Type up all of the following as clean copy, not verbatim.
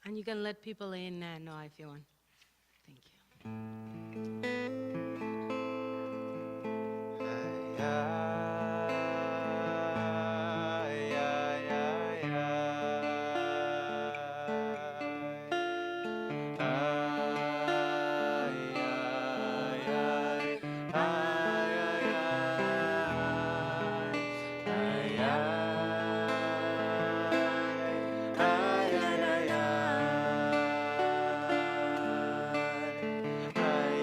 And you can let people in now if you want. Thank you. Ay,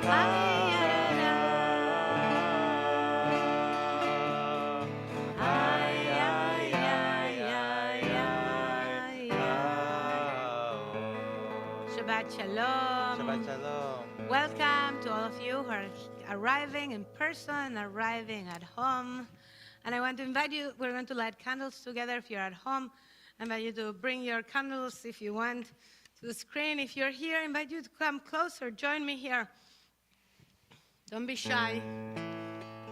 Shabbat Shalom. Shabbat Shalom. Welcome to all of you who are arriving in person, arriving at home. And I want to invite you, we're going to light candles together. If you're at home, I invite you to bring your candles if you want to the screen. If you're here, I invite you to come closer. Join me here. Don't be shy.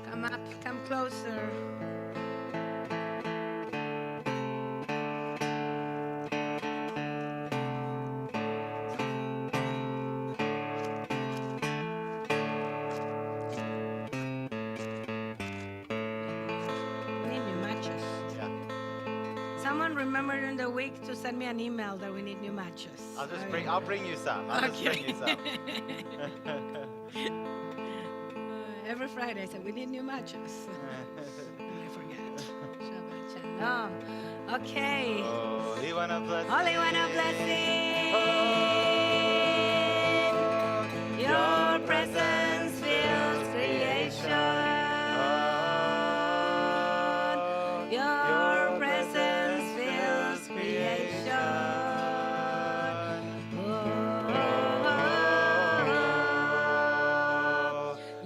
Come up, come closer. Someone remember during the week to send me an email that we need new matches. I'll bring you some. Every Friday I said we need new matches. And I forget. Shabbat Shalom. Okay. Holy one of blessing. Holy one of blessing. Your presence fills creation. Your presence fills creation.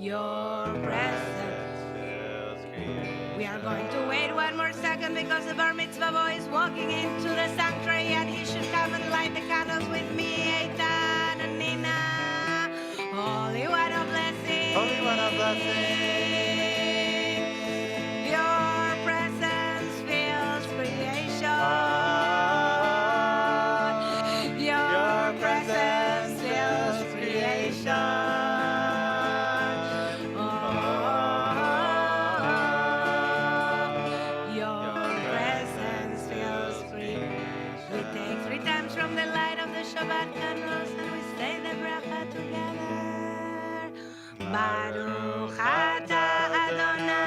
Your presence fills creation. We are going to wait one more second because the bar mitzvah boy is walking into the sanctuary and he should come and light the candles with me, Eitan and Nina. Holy one of blessing. Holy one of blessing. Your presence fills creation. Your presence fills creation. Your presence fills creation. We take 3 times from the light of the Shabbat candles and we say the bracha together. Baruch atah Adonai,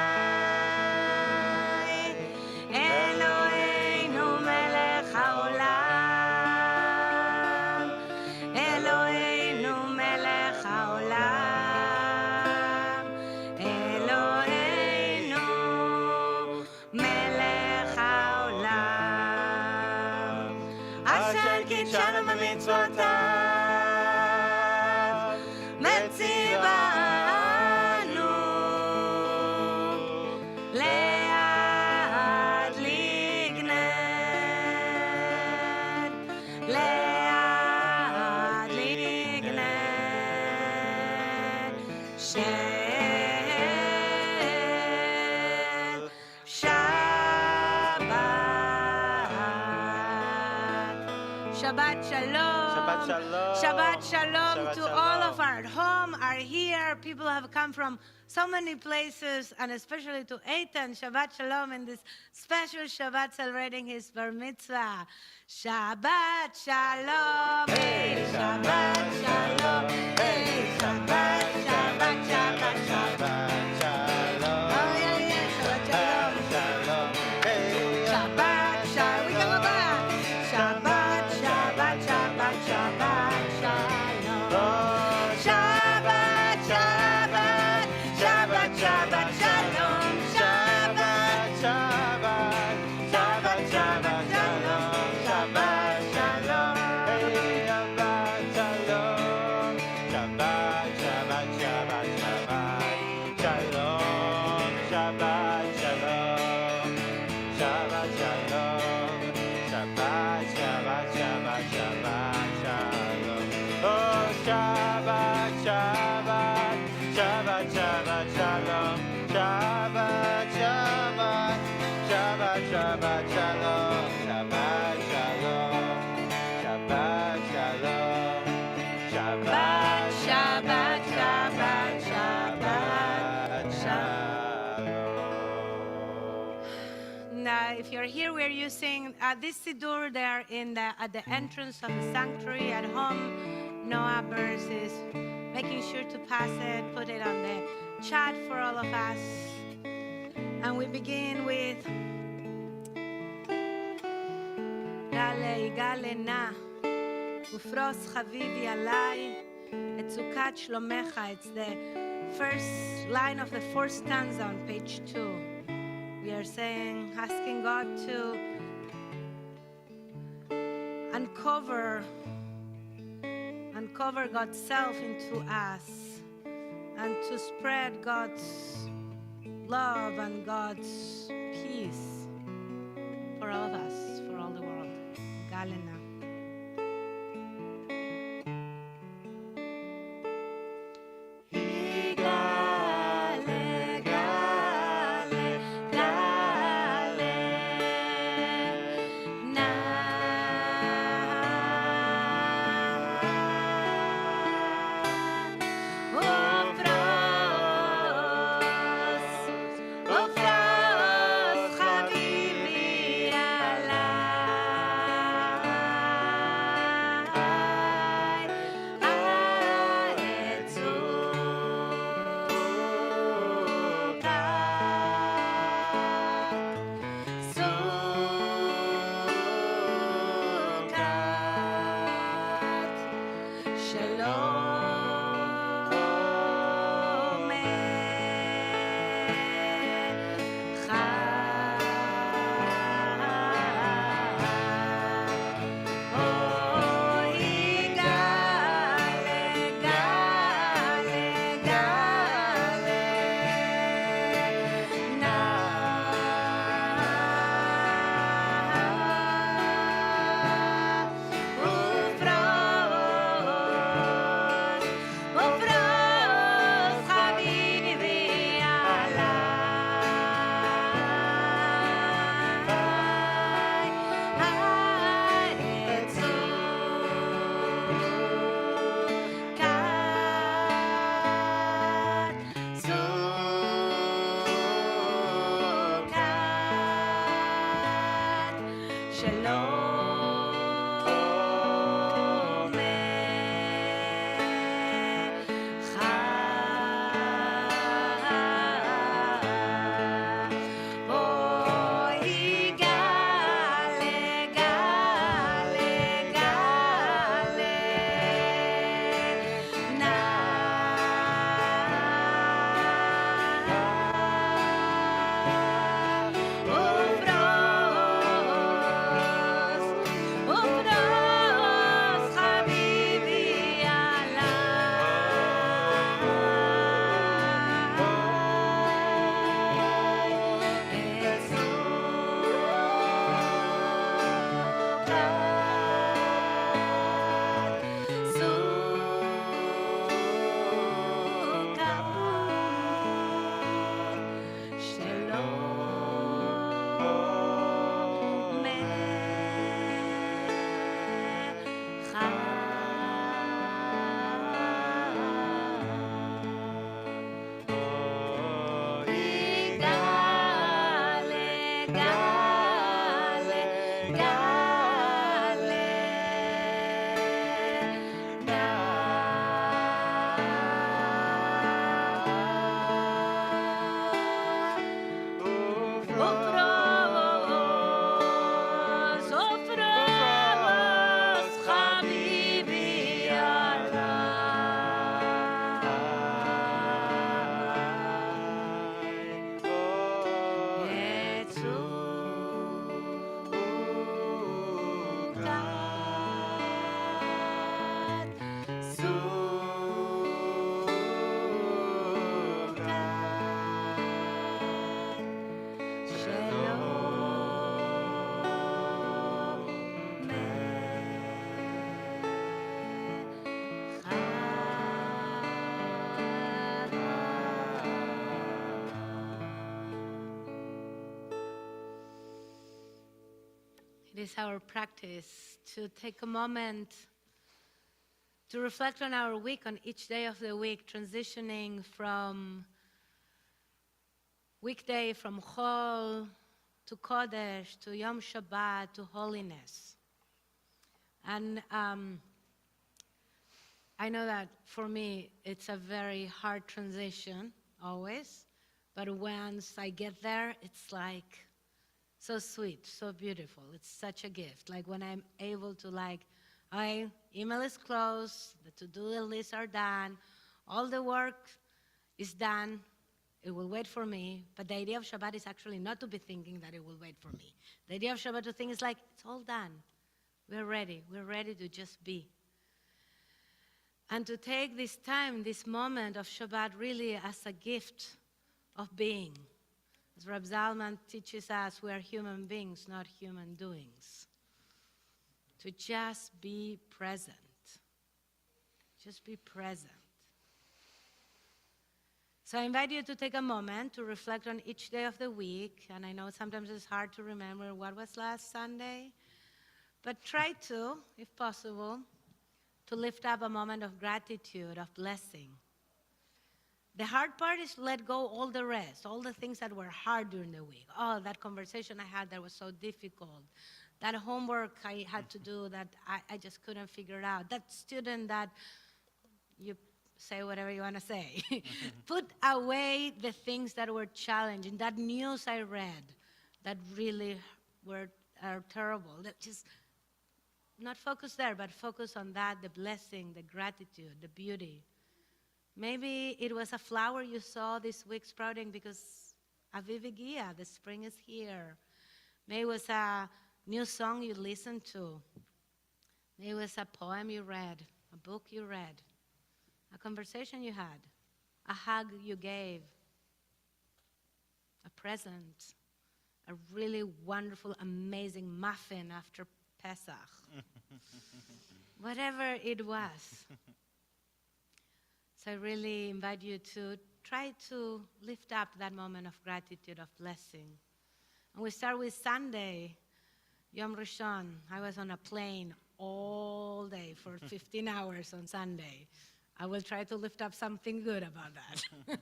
Eloheinu melech haolam, Eloheinu melech haolam, Eloheinu melech haolam, asher kitshanu b'mitzvotav, metzivanu le'adlik ner, le'adlik ner, shel Shabbat. Shabbat Shalom. Shabbat Shalom. Shabbat Shalom Shabbat to Shalom. all of our at home, are here. People have come from so many places, and especially to Eitan. Shabbat Shalom in this special Shabbat celebrating his bar mitzvah. Shabbat Shalom. Hey, Shabbat Shalom. Hey, Shabbat, Shabbat, Shabbat, Shabbat. Shalom. Oh, yeah, yeah, Shabbat Shalom. Shalom. Hey, Shabbat, Shabbat, we go back. Shabbat, Shabbat, Shabbat, Shabbat, Shalom. Shabbat, Shabbat, Shabbat, Shabbat, Shalom. Shabbat, Shabbat, Shabbat, Shabbat, Shalom. Shabbat, Shalom. Hey, Shabbat, Shalom. Shabbat, Shabbat, Shabbat, Shabbat, Shalom. Shabbat, Shalom. Shabbat, Shalom. Shabbat, Shabbat, Shabbat, Shabbat, Shalom. Oh, Shabbat, Shabbat, Shabbat, Shabbat, Shalom. Shabbat, Shabbat, Shabbat, Shabbat, Shalom. Shabbat, Shalom. Shabbat, Shalom. Shabbat, Shabbat, Shabbat, Shabbat, Shalom. Now, if you're here, we're using this siddur there at the entrance of the sanctuary at home. Noah Burrs is making sure to pass it, put it on the chat for all of us. And we begin with Gale, Gale na, ufros chavivi alai, Et Sukat Shlomecha. It's the first line of the fourth stanza on page 2. We are saying, asking God to uncover God's self into us and to spread God's love and God's peace for all of us, for all the world. Galena. It is our practice to take a moment to reflect on our week, on each day of the week, transitioning from weekday, from Chol to Kodesh, to Yom Shabbat, to holiness. And I know that for me, it's a very hard transition, always. But once I get there, it's like so sweet, so beautiful. It's such a gift. Like when I'm able to I email is closed, the to-do lists are done, all the work is done, it will wait for me. But the idea of Shabbat is actually not to be thinking that it will wait for me. The idea of Shabbat to think is like, it's all done. We're ready to just be. And to take this time, this moment of Shabbat really as a gift of being. As Rab Zalman teaches us, we are human beings, not human doings. To just be present. Just be present. So I invite you to take a moment to reflect on each day of the week. And I know sometimes it's hard to remember what was last Sunday. But try to, if possible, to lift up a moment of gratitude, of blessing. The hard part is to let go all the rest, all the things that were hard during the week. Oh, that conversation I had that was so difficult. That homework I had to do that I just couldn't figure it out. That student that you say whatever you want to say. Put away the things that were challenging. That news I read that really are terrible. That just not focus there, but focus on that, the blessing, the gratitude, the beauty. Maybe it was a flower you saw this week sprouting because Aviv Egia, the spring is here. Maybe it was a new song you listened to. Maybe it was a poem you read, a book you read, a conversation you had, a hug you gave, a present, a really wonderful, amazing muffin after Pesach. Whatever it was. So I really invite you to try to lift up that moment of gratitude, of blessing. And we start with Sunday, Yom Rishon. I was on a plane all day for 15 hours on Sunday. I will try to lift up something good about that.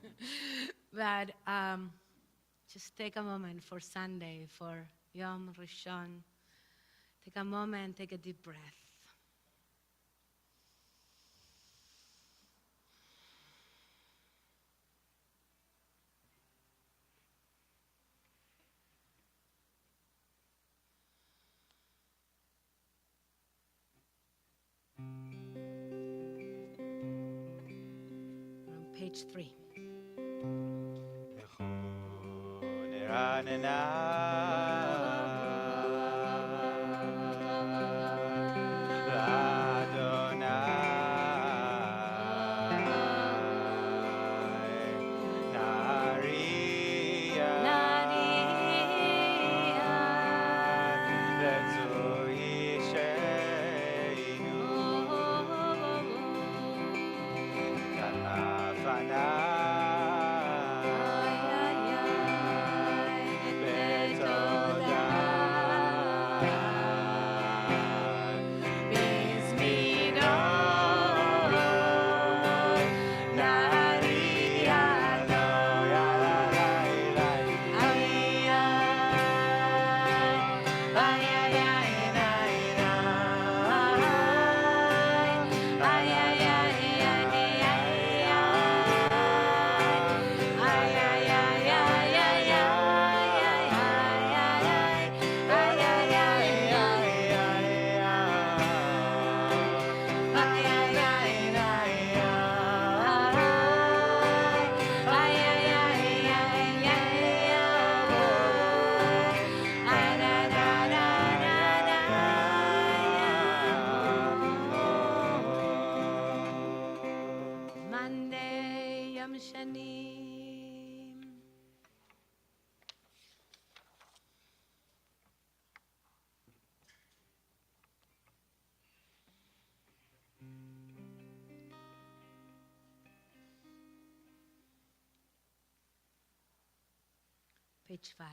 But just take a moment for Sunday, for Yom Rishon. Take a moment, take a deep breath. We're on page 3. Monday, Yom Shani. Page 5.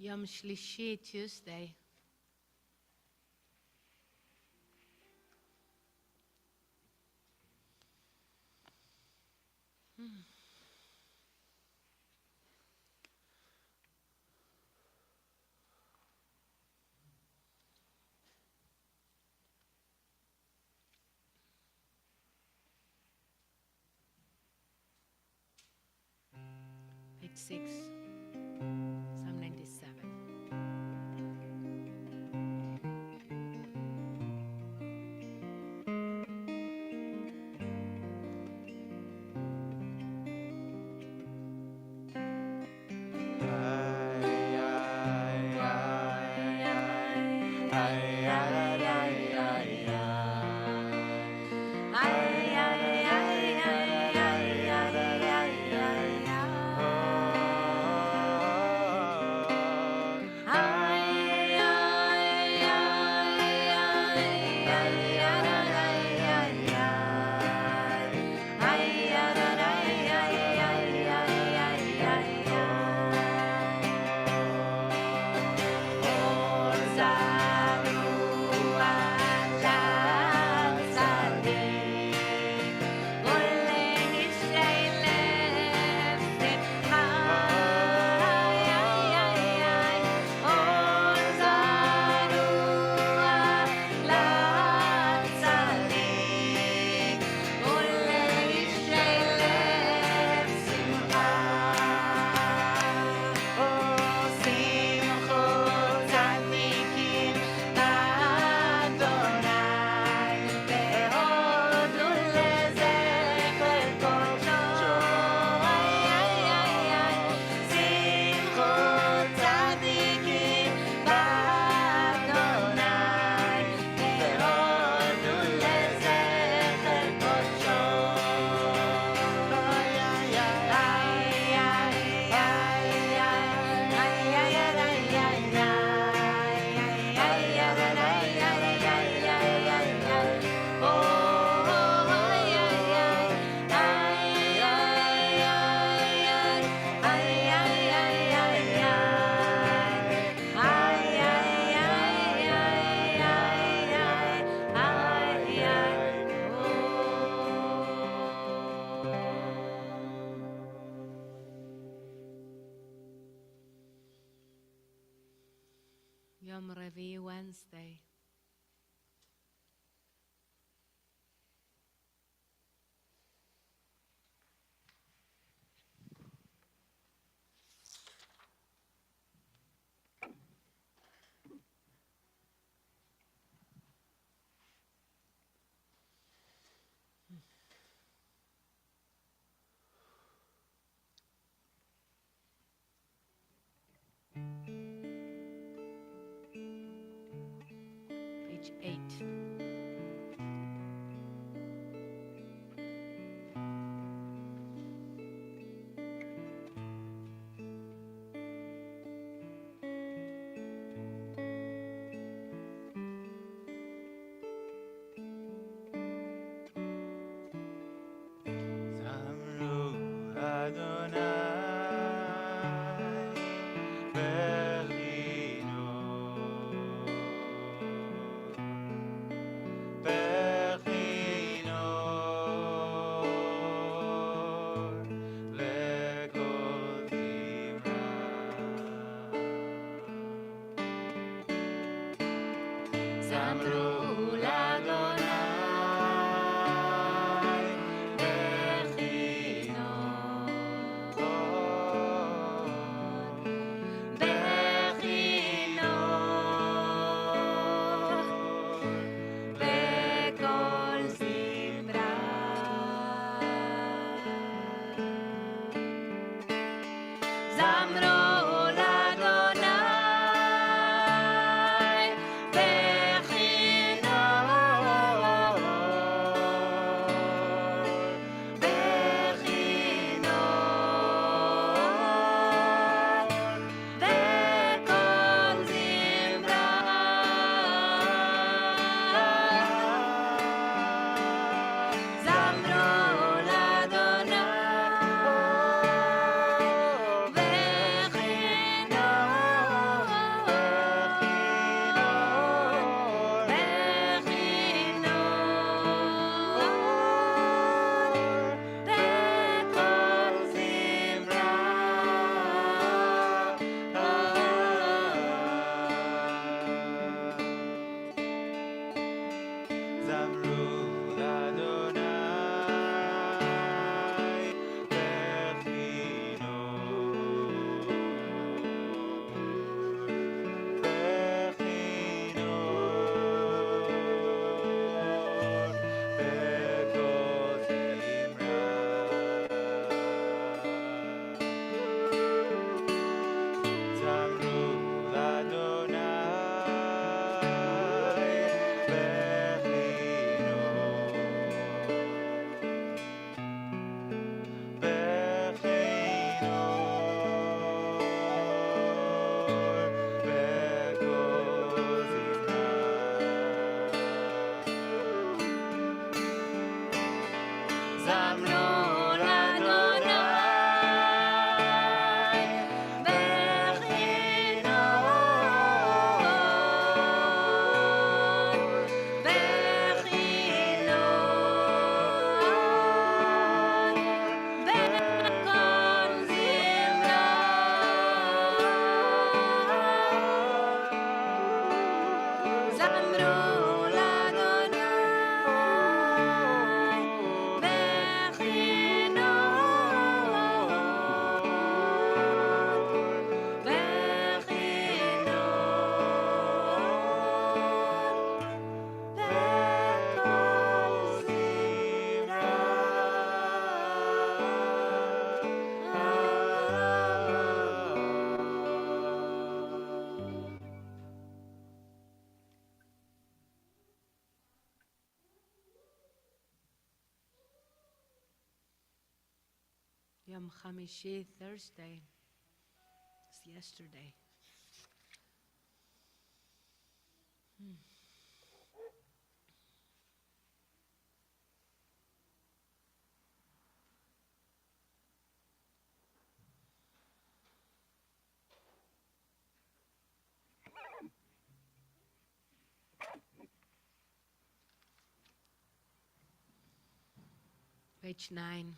Yom Shlishi, Tuesday. Page 6, Psalm 97. Yom Revi, Wednesday. Page 8. Zamru Yom Hamishi, Thursday. It's yesterday. Page 9.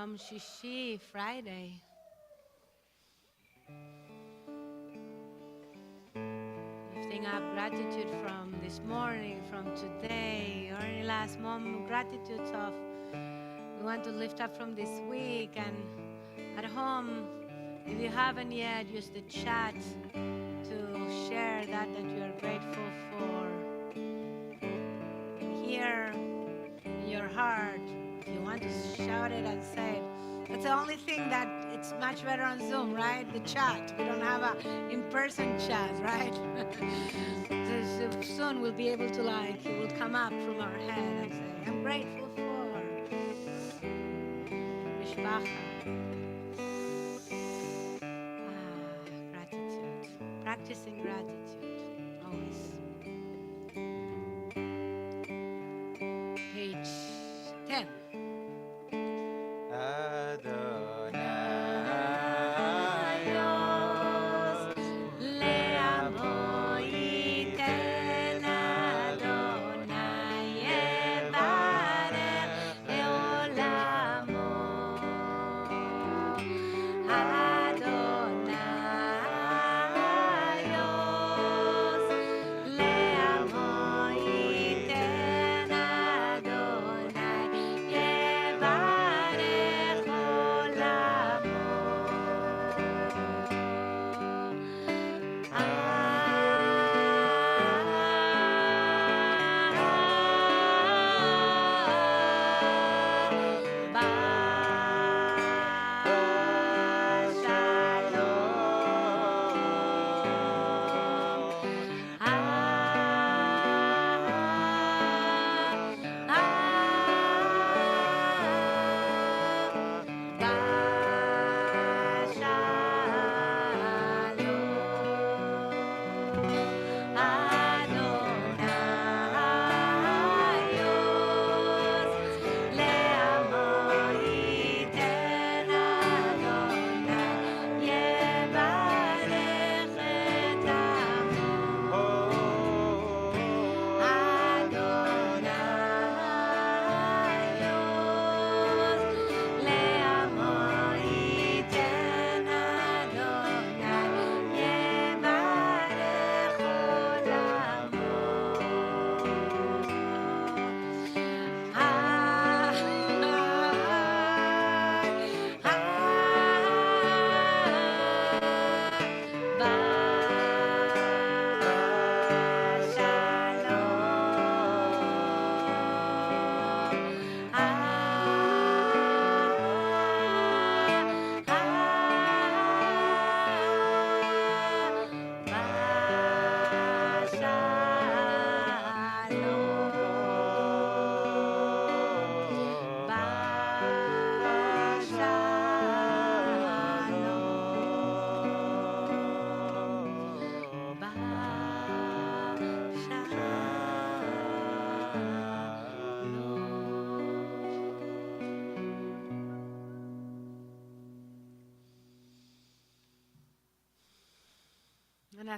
Yom Shishi, Friday. Lifting up gratitude from this morning, from today, or any last moment, gratitudes of we want to lift up from this week. And at home, if you haven't yet, use the chat to share that you are grateful for. And here in your heart, if you want to shout it and say it. That's the only thing that it's much better on Zoom, right? The chat. We don't have a in-person chat, right? So soon we'll be able to it will come up from our head and say, I'm grateful for Mishpacha. Gratitude. Practicing gratitude. Always. Page 10.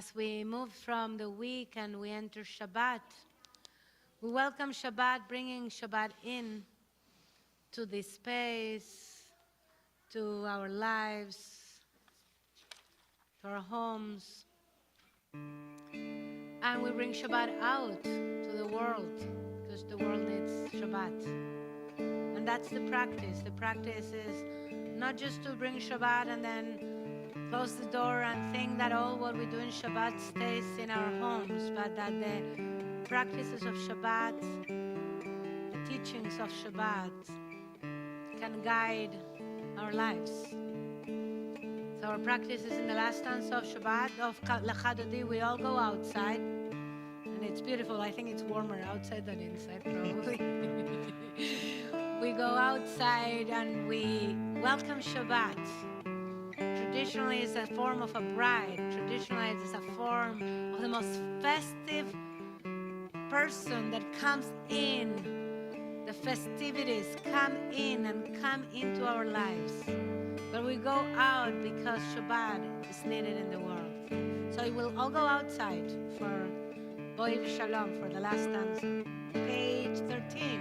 as we move from the week and we enter Shabbat, we welcome Shabbat, bringing Shabbat in to this space, to our lives, to our homes. And we bring Shabbat out to the world, because the world needs Shabbat. And that's the practice. The practice is not just to bring Shabbat and then close the door and think that all what we do in Shabbat stays in our homes, but that the practices of Shabbat, the teachings of Shabbat, can guide our lives. So our practice is in the last stanza of Shabbat, of Lachadodi, we all go outside, and it's beautiful. I think it's warmer outside than inside, probably. We go outside and we welcome Shabbat. Traditionally, it's a form of a bride. Traditionally, it's a form of the most festive person that comes in. The festivities come in and come into our lives. But we go out because Shabbat is needed in the world. So we'll all go outside for Boiv Shalom, for the last stanza. Page 13.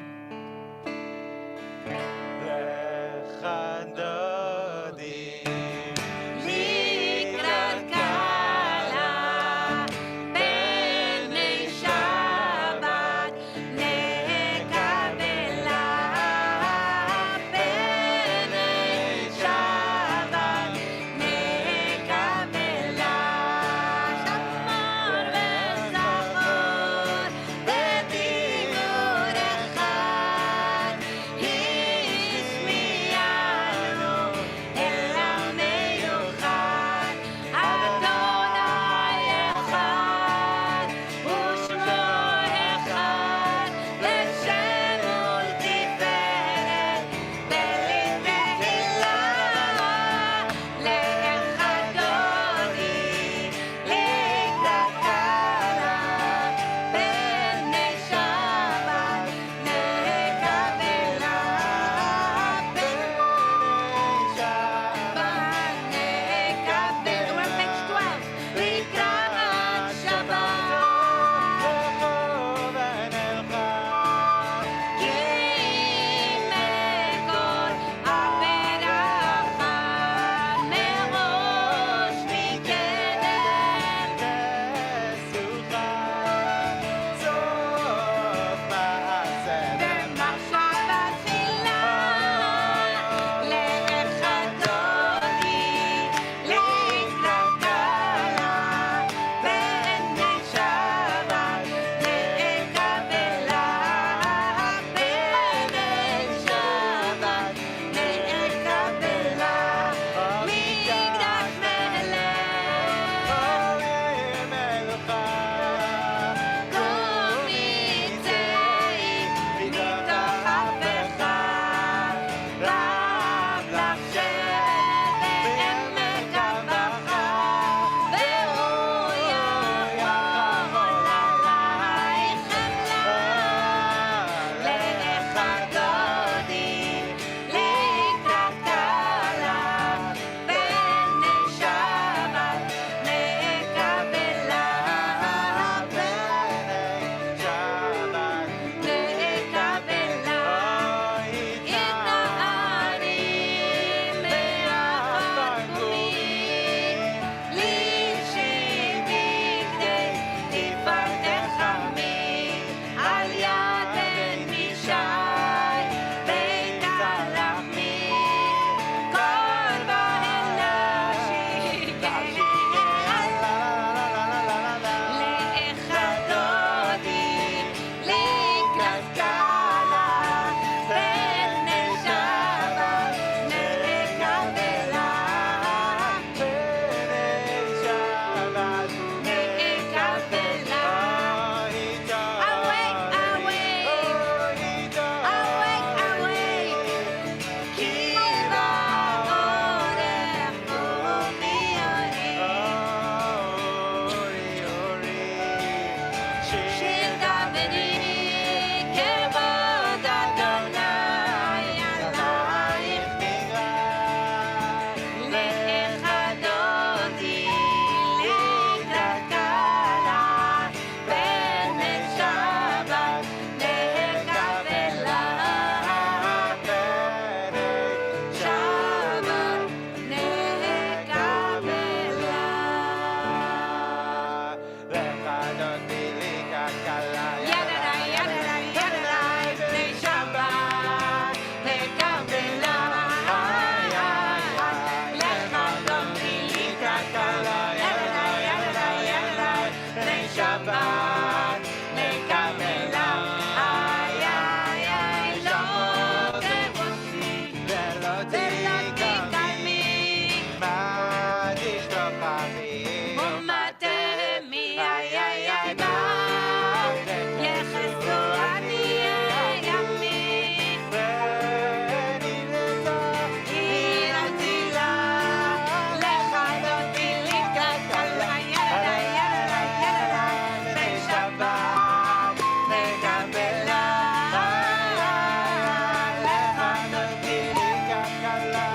שבת נקבלה. איי איי איי לא תבושי ולא תקלמי מה תשתוכחי ומה תהמי. איי איי איי מה יחסו עניי ימי ונמלטה עירתי לה לחדותי לקראת קלה. יאללה יאללה יאללה בשבת נקבלה. לחדותי לקראת קלה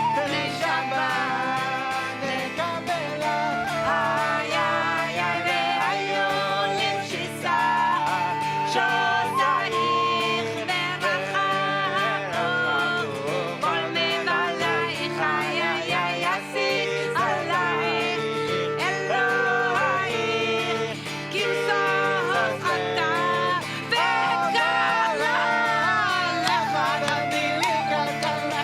בשבת נקבלה. איי איי איי והיו למשיסה שוסייך ורחמו כל מבלייך. איי איי איי אסיס עלייך אלוהייך כבשו חטא וקלה. לחדתי לקראת קלה.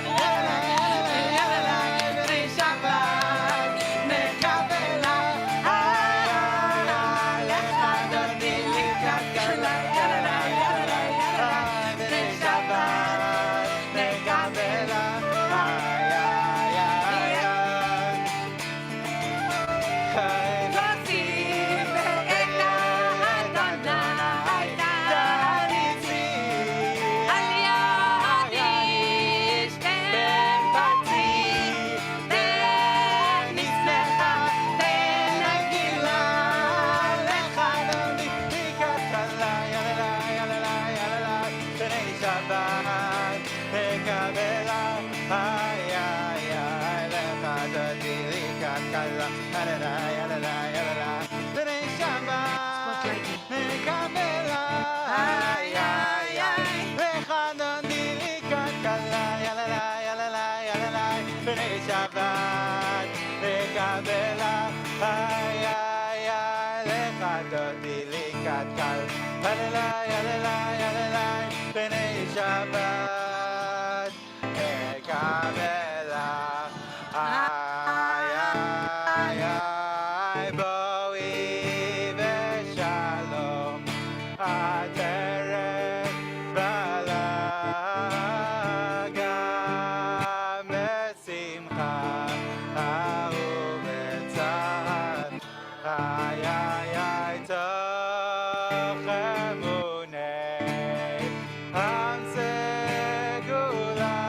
יאללה בשבת נקבלה. לחדתי לקראת קלה. יאללה בשבת נקבלה. תוסיף את האדוני תריצי על ידיש תפצי ונשמחה ונגילה. לחדתי לקראת קלה. יאללה יאללה יאללה בני שבת נקבלה. איי איי איי לחדתי לקראת קלה. יאללה יאללה יאללה בני שבת נקבלה. איי איי איי לחדתי לקראת קלה. יאללה יאללה יאללה בני שבת נקבלה. איי איי איי לחדתי לקראת קלה. יאללה יאללה יאללה בני שבת נקבלה. איי איי איי בואי ושלום עטרת בלגה בשמחה ובצער. איי איי איי תוך אמוני עם סגולה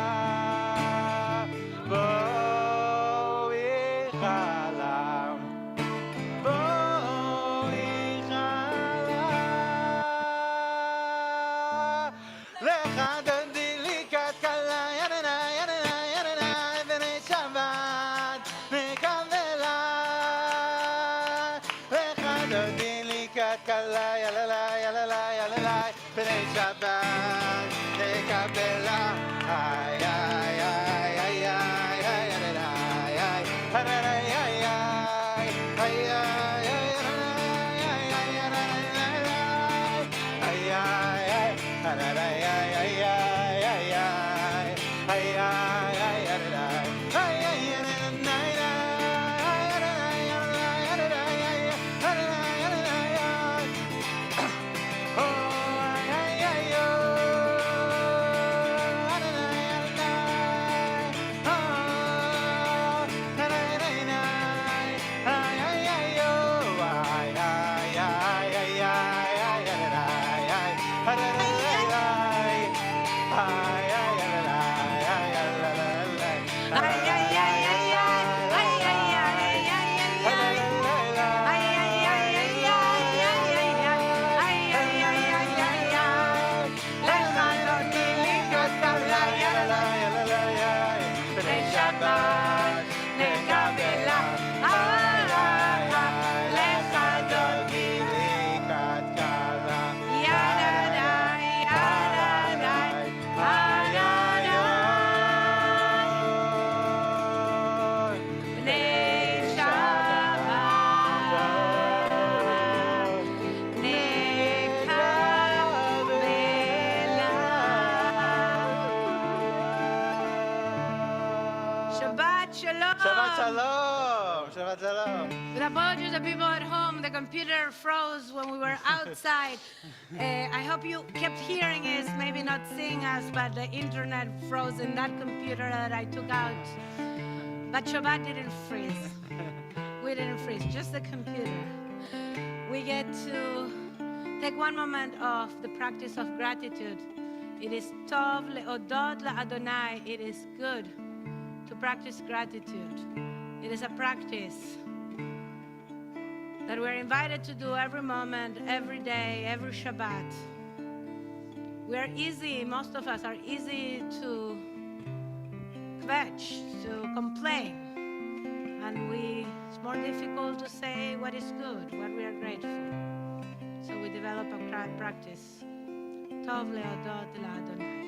בואי חלם בואי חלם. לחדתי לקראת קלה. יאללה יאללה יאללה בני שבת נקבלה. לחדתי לקראת קלה. יאללה יאללה יאללה בני שבת נקבלה. איי איי איי איי איי איי יאללה איי איי איי איי Shabbat shalom. Shabbat shalom. Shabbat shalom. With apologies the people at home, the computer froze when we were outside. I hope you kept hearing us, maybe not seeing us, but the internet froze in that computer that I took out. But Shabbat didn't freeze. We didn't freeze, just the computer. We get to take one moment of the practice of gratitude. It is tov le'odot la'Adonai. It is good to practice gratitude. It is a practice that we're invited to do every moment, every day, every Shabbat. We are easy, most of us are easy to kvetch, to complain. And it's more difficult to say what is good, what we are grateful. So we develop a practice. Tov le'odot la'Adonai.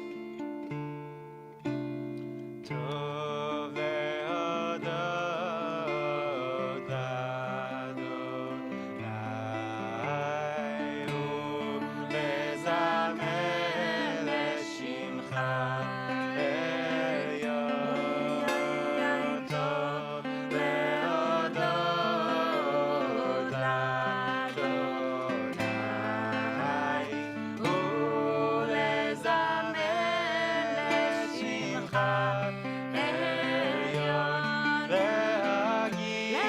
Tov le'odot la'Adonai u'lezamer le'shimcha elyon. Tov le'odot la'Adonai u'lezamer le'shimcha elyon.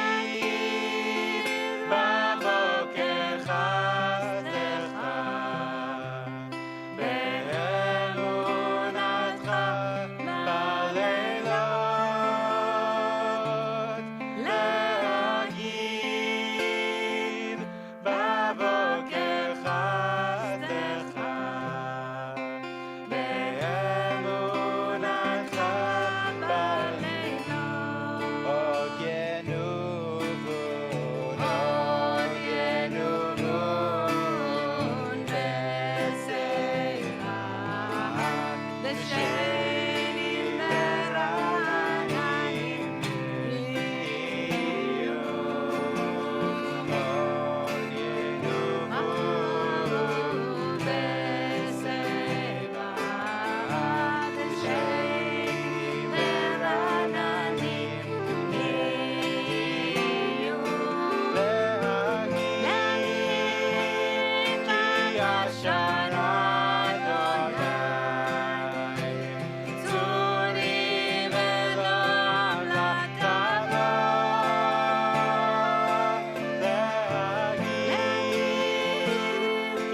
להגיד בבוקר חסדך, באמונתך בלילות. להגיד בבוקר חסדך, באמונתך בלילות. עוד ינובון, עוד ינובון בשירה, דשנים ורעננים יהיו. עוד ינובון בשירה, דשנים ורעננים יהיו. להגיד כי ישר אדוני, צורי ולום לטבות. להגיד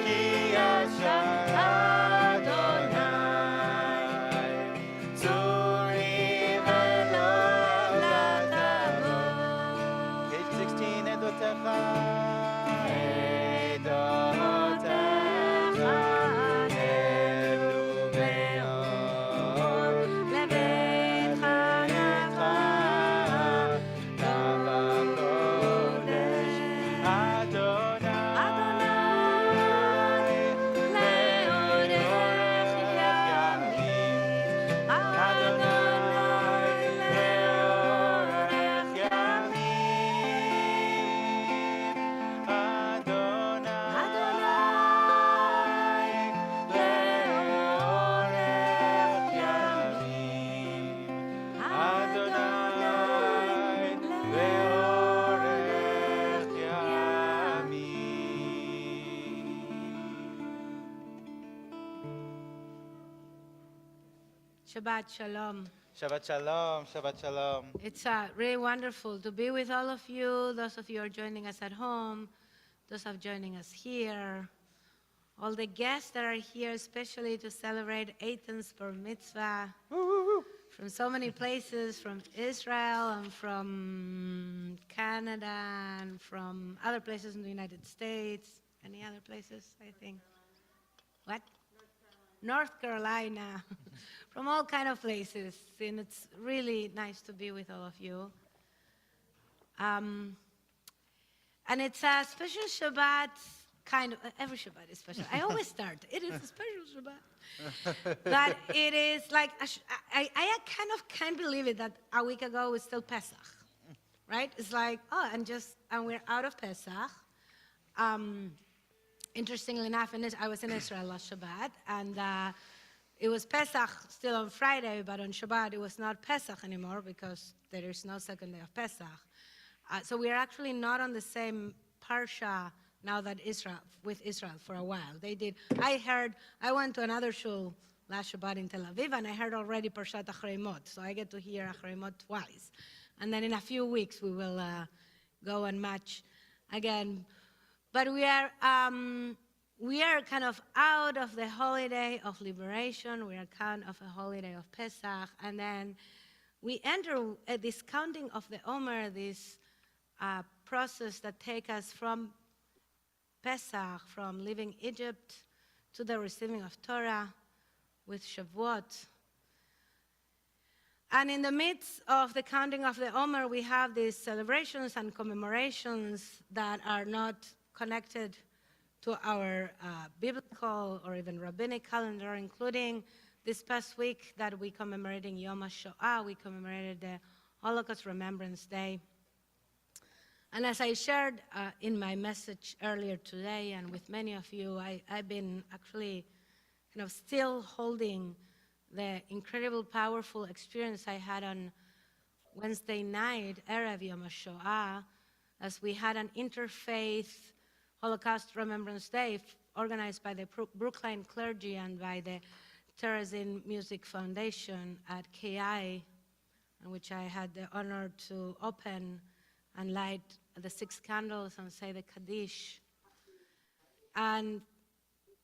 כי ישר אדוני, צורי ולום לטבות. Page 16, עדותיך. עדותיך נבנו מאוד, לבית חייך בקודש. אדוני לאורך ימים, אדוני לאורך ימים, אדוני Shabbat Shalom. Shabbat Shalom, Shabbat Shalom. It's really wonderful to be with all of you, those of you who are joining us at home, those of joining us here, all the guests that are here, especially to celebrate Eitan's Bar Mitzvah, from so many places, from Israel and from Canada and from other places in the United States. Any other places, I think? What? North Carolina, from all kind of places, and it's really nice to be with all of you. And it's a special Shabbat, kind of, every Shabbat is special. I always start, it is a special Shabbat. But it is like, I kind of can't believe it that a week ago was still Pesach, right? It's like, oh, and we're out of Pesach. Interestingly enough, I was in Israel last Shabbat, and it was Pesach still on Friday, but on Shabbat it was not Pesach anymore because there is no second day of Pesach. So we are actually not on the same parsha now that with Israel for a while. They did. I went to another shul last Shabbat in Tel Aviv, and I heard already Parshat Achremot, so I get to hear Achremot twice. And then in a few weeks, we will go and match again. But we are kind of out of the holiday of liberation. We are kind of a holiday of Pesach, and then we enter this counting of the Omer, this process that takes us from Pesach, from leaving Egypt to the receiving of Torah with Shavuot. And in the midst of the counting of the Omer, we have these celebrations and commemorations that are not connected to our biblical or even rabbinic calendar, including this past week that we commemorating Yom HaShoah. We commemorated the Holocaust Remembrance Day. And as I shared in my message earlier today and with many of you, I've been actually kind of still holding the incredible, powerful experience I had on Wednesday night, Erev Yom HaShoah, as we had an Interfaith Holocaust Remembrance Day organized by the Brookline clergy and by the Terezin Music Foundation at KI, in which I had the honor to open and light the 6 candles and say the Kaddish. And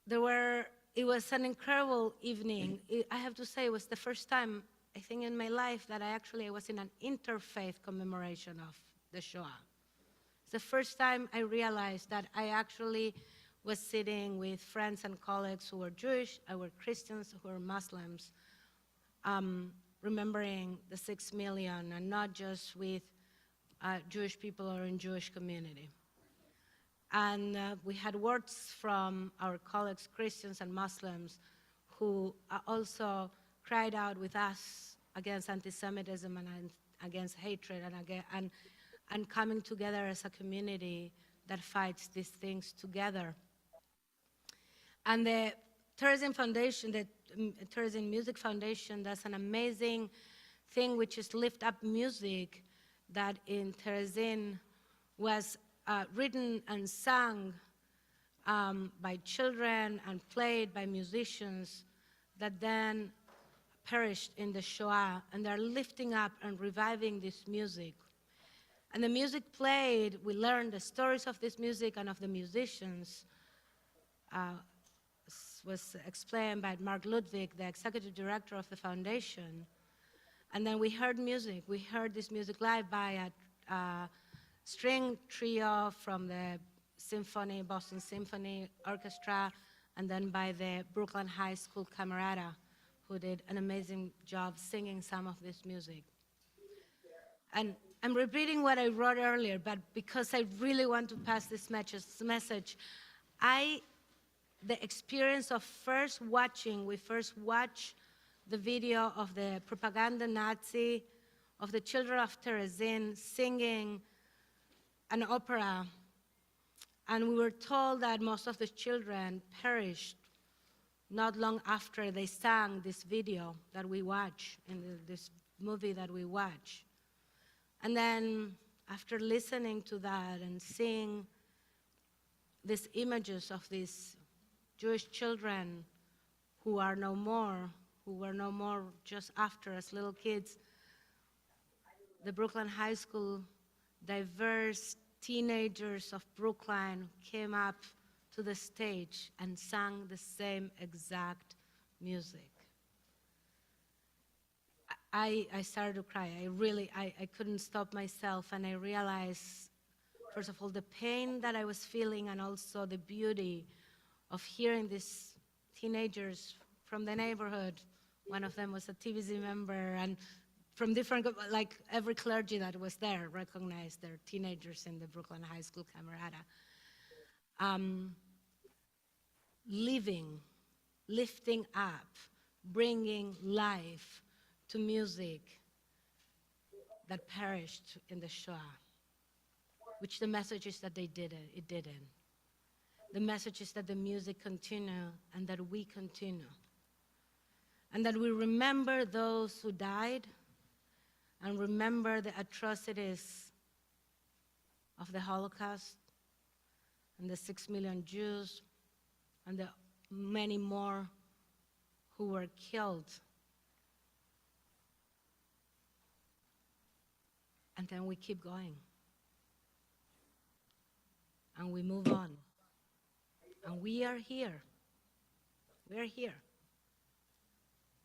it was an incredible evening. I have to say, it was the first time, I think, in my life that I was in an interfaith commemoration of the Shoah. It's the first time I realized that I actually was sitting with friends and colleagues who were Jewish, who were Christians, who were Muslims, remembering the 6 million, and not just with Jewish people or in Jewish community. And we had words from our colleagues, Christians and Muslims, who also cried out with us against anti-Semitism and against hatred and coming together as a community that fights these things together. And the Terezin Foundation, the Terezin Music Foundation, does an amazing thing, which is lift up music that in Terezin was written and sung by children and played by musicians that then perished in the Shoah, and they're lifting up and reviving this music. And the music played, we learned the stories of this music and of the musicians, was explained by Mark Ludwig, the executive director of the foundation. And then we heard music. We heard this music live by a string trio from the Boston Symphony Orchestra, and then by the Brooklyn High School Camerata, who did an amazing job singing some of this music. And I'm repeating what I wrote earlier, but because I really want to pass this message, the experience of we first watched the video of the propaganda Nazi, of the children of Terezin singing an opera, and we were told that most of the children perished not long after they sang this video that we watch, in this movie that we watch. And then after listening to that and seeing these images of these Jewish children who were no more just after as little kids, the Brooklyn High School, diverse teenagers of Brookline came up to the stage and sang the same exact music. I started to cry. I couldn't stop myself, and I realized, first of all, the pain that I was feeling, and also the beauty of hearing these teenagers from the neighborhood. One of them was a TBZ member, and from different, like every clergy that was there recognized their teenagers in the Brooklyn High School Camerata. Lifting up, bringing life to music that perished in the Shoah, which the message is that it didn't. The message is that the music continue and that we continue. And that we remember those who died and remember the atrocities of the Holocaust and the 6 million Jews and the many more who were killed. And then we keep going. And we move on. And we are here. We're here.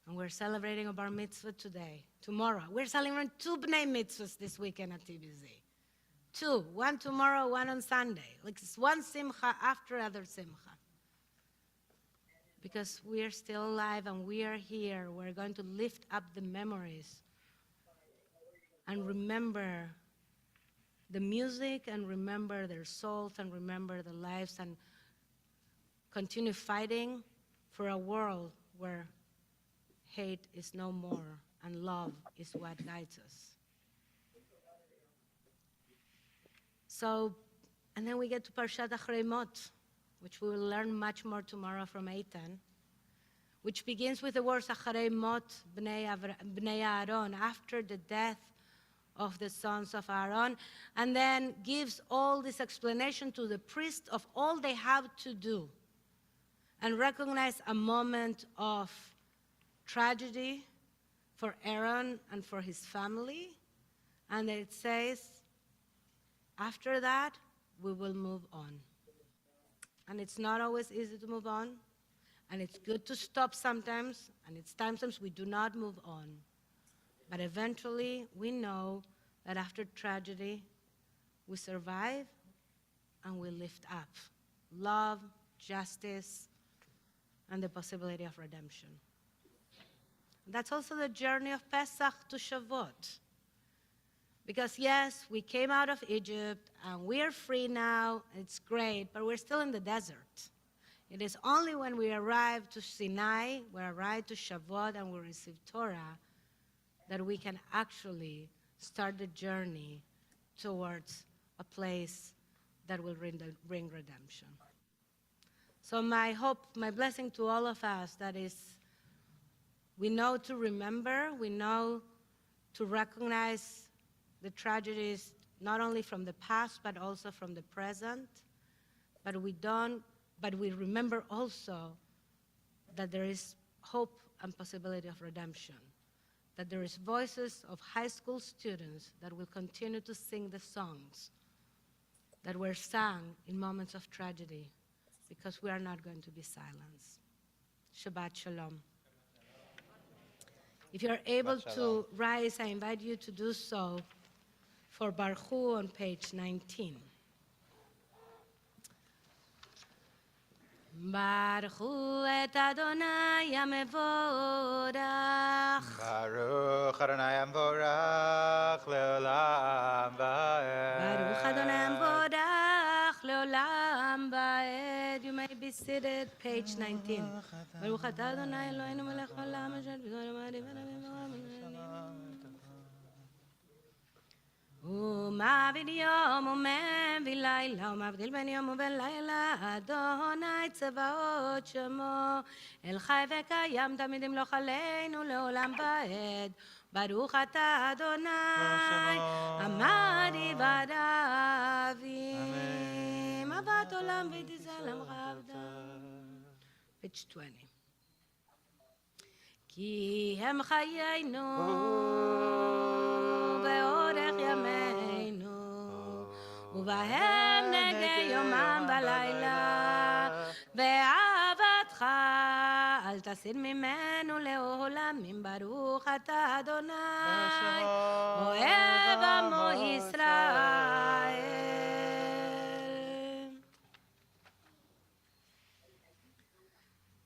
And we're celebrating a bar mitzvah today. Tomorrow. We're celebrating 2 bnei mitzvahs this weekend at TBZ. 2. One tomorrow, one on Sunday. Like it's one simcha after other simcha. Because we are still alive and we are here. We're going to lift up the memories and remember the music and remember their souls and remember the lives and continue fighting for a world where hate is no more and love is what guides us. So, and then we get to Parshat Acharei Mot, which we will learn much more tomorrow from Eitan, which begins with the words Acharei Mot Bnei Aaron, after the death of the sons of Aaron, and then gives all this explanation to the priest of all they have to do and recognize a moment of tragedy for Aaron and for his family. And it says, after that, we will move on. And it's not always easy to move on. And it's good to stop sometimes. And it's sometimes we do not move on. But eventually, we know that after tragedy, we survive and we lift up love, justice, and the possibility of redemption. That's also the journey of Pesach to Shavuot. Because yes, we came out of Egypt and we are free now, it's great, but we're still in the desert. It is only when we arrive to Sinai, we arrive to Shavuot and we receive Torah, that we can actually start the journey towards a place that will bring redemption. So my hope, my blessing to all of us, that is, we know to remember, we know to recognize the tragedies not only from the past but also from the present, but we remember also that there is hope and possibility of redemption, that there is voices of high school students that will continue to sing the songs that were sung in moments of tragedy, because we are not going to be silenced. Shabbat Shalom. If you're able to rise, I invite you to do so for Baruch Hu on page 19. Baruch Hu et Adonai HaMevorach. Baruch Adonai Amvorach Leolam Vaed. Baruch Adonai HaMevorach Leolam Vaed. You may be seated, page 19. Baruch atah Adonai Eloheinu melech haolam asher b'zman ha'madim ומעביד יום ומביא לילה ומבדיל בין יום ובין לילה אדוני צבאות שמו אל חי וקיים תמיד ימלוך עלינו לעולם ועד ברוך אתה אדוני עמד עבד אבים אהבת עולם ותזל עמך עבדם. Page 20. כי הם חיינו באורך ימינו ובהם נגע יומם בלילה באהבתך אל תסיר ממנו לעולמים ברוך אתה אדוני אוהב עמו ישראל.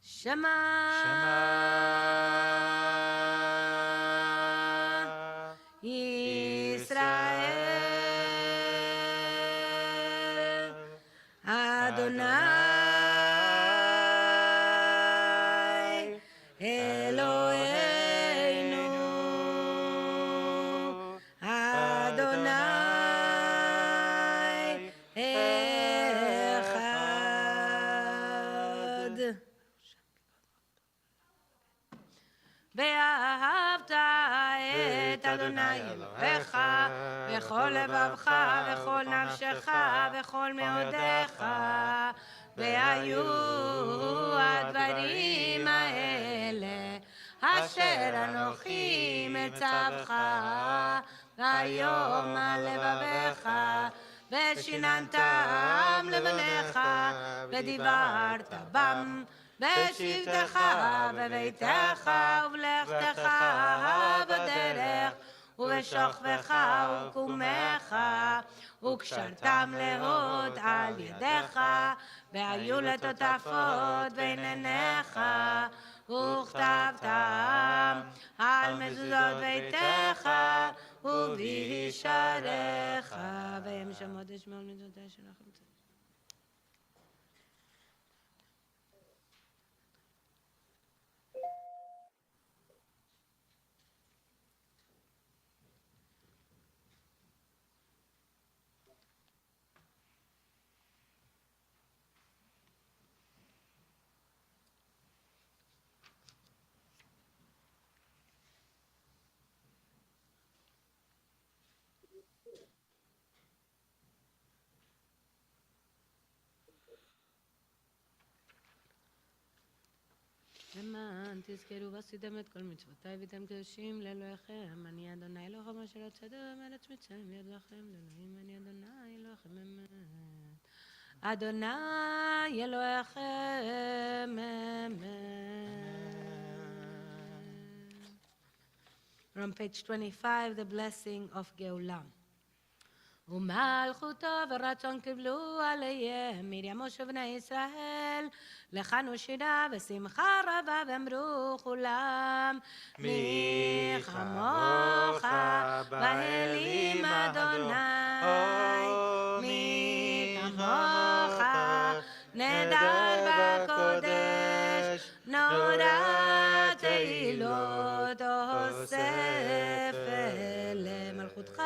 שמע ישראל אדוני אלוהינו אדוני אחד. ואהבת את אדוני אלוהיך בכל לבבך וכל נפשך וכל מאודיך, והיו הדברים האלה אשר אנוכי מצווך היום על לבביך, ושיננתם לבניך ודיברת בם בשבתך בביתך ובלכתך בדרך ובשוכבך ובקומך, וקשרתם להוד על ידיך, והיו לטוטפות בין עיניך, וכתבתם על מזוזות ביתך ובישעריך, והם שמות אשמעאל מזוזות שלכם. למען תזכרו ועשיתם את כל מצוותיי והייתם קדושים לאלוהיכם, אני אדוני אלוהיכם אשר הוצאתם מארץ מצרים ביד לכם לאלוהים, אני אדוני אלוהיכם אמת. אדוני אלוהיכם אמת. On page 25, the blessing of גאולה. ומלכותו ורצון קיבלו עליהם מרים משה בני ישראל, לחנו שירה ושמחה רבה ואמרו כולם, מי כמוך באלים אדוני, מי כמוך נדר בקודש, נורא תהילות אוסף למלכותך,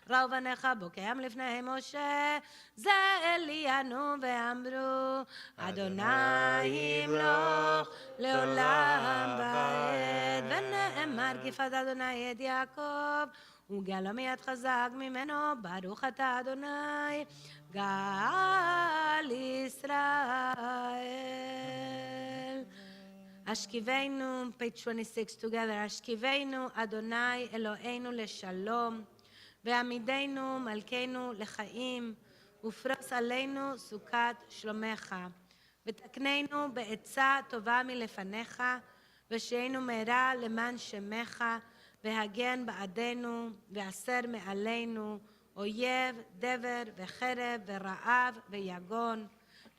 ראו בניך בוקעם לפני משה, זה אלינו ואמרו, אדוני ימלוך לעולם ועד. ונאמר גפת אדוני את יעקב, וגאלו מיד חזק ממנו, ברוך אתה אדוני גאל ישראל. אשכיבנו, page 26 together, אשכיבנו אדוני אלוהינו לשלום, ועמידנו מלכנו לחיים, ופרוס עלינו סוכת שלומך, ותקננו בעצה טובה מלפניך, ושהיינו מהרה למען שמך, והגן בעדנו, ואסר מעלינו, אויב, דבר וחרב ורעב ויגון,